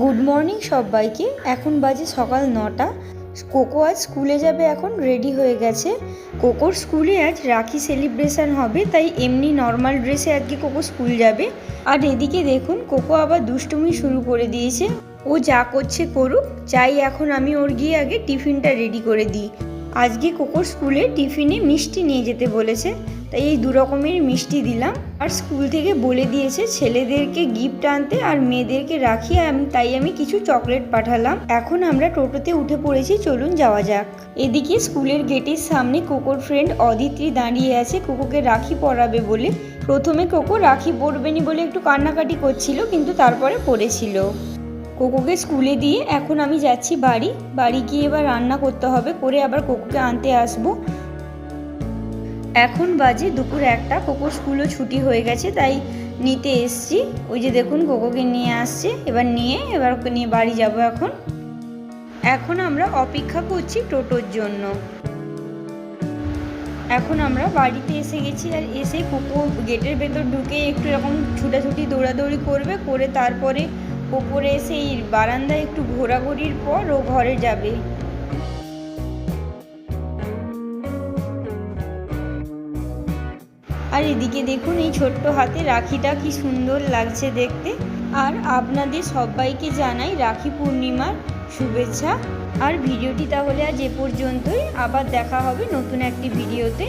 Good morning সবাইকে। এখন বাজে সকাল 9টা। কোকো আজ স্কুলে যাবে, এখন রেডি হয়ে গেছে। কোকোর স্কুলে আজ রাখি সেলিব্রেশন হবে, তাই এমনি নর্মাল ড্রেসে আজকে কোকো স্কুল যাবে। আর এদিকে দেখুন, কোকো আবার দুষ্টুমি শুরু করে দিয়েছে। ও যা করছে করুক, চাই এখন আমি ওর গিয়ে আগে টিফিনটা রেডি করে দিই। আজকে কোকোর স্কুলে টিফিনে মিষ্টি নিয়ে যেতে বলেছে, তাই এই 2 রকমের মিষ্টি দিলাম। আর স্কুল থেকে বলে দিয়েছে ছেলেদেরকে গিফট আনতে আর মেয়েদেরকে রাখি, তাই আমি কিছু চকলেট পাঠালাম। এখন আমরা টোটোতে উঠে পড়েছি, চলুন যাওয়া যাক। এদিকে স্কুলের গেটের সামনে কোকোর ফ্রেন্ড অদিতি দাঁড়িয়ে আছে কোকোকে রাখি পরাবে বলে। প্রথমে কোকো রাখি পরবেনি বলে একটু কান্নাকাটি করছিল, কিন্তু তারপরে পরেছিল। কোকোকে স্কুলে দিয়ে এখন আমি যাচ্ছি বাড়ি গিয়ে এবার রান্না করতে হবে, করে আবার কোকোকে আনতে আসবো। এখন বাজে দুপুর 1টা। কোকোর স্কুলও ছুটি হয়ে গেছে, তাই নিতে এসছি। ওই যে দেখুন কোকোকে নিয়ে আসছে, এবার ওকে নিয়ে বাড়ি যাব। এখন আমরা অপেক্ষা করছি টোটোর জন্য। এখন আমরা বাড়িতে এসে গেছি, আর এসে কোকো গেটের ভেতর ঢুকে একটু এরকম ছুটাছুটি দৌড়াদৌড়ি করবে, করে তারপরে ওপরে এসে এই বারান্দায় একটু ঘোরাঘুরির পর ও ঘরে যাবে। আর এদিকে দেখুন এই ছোট্ট হাতে রাখিটা কি সুন্দর লাগছে দেখতে। আর আপনাদের সবাইকে জানাই রাখি পূর্ণিমার শুভেচ্ছা। আর ভিডিওটি তাহলে আজ এ পর্যন্তই, আবার দেখা হবে নতুন একটি ভিডিওতে।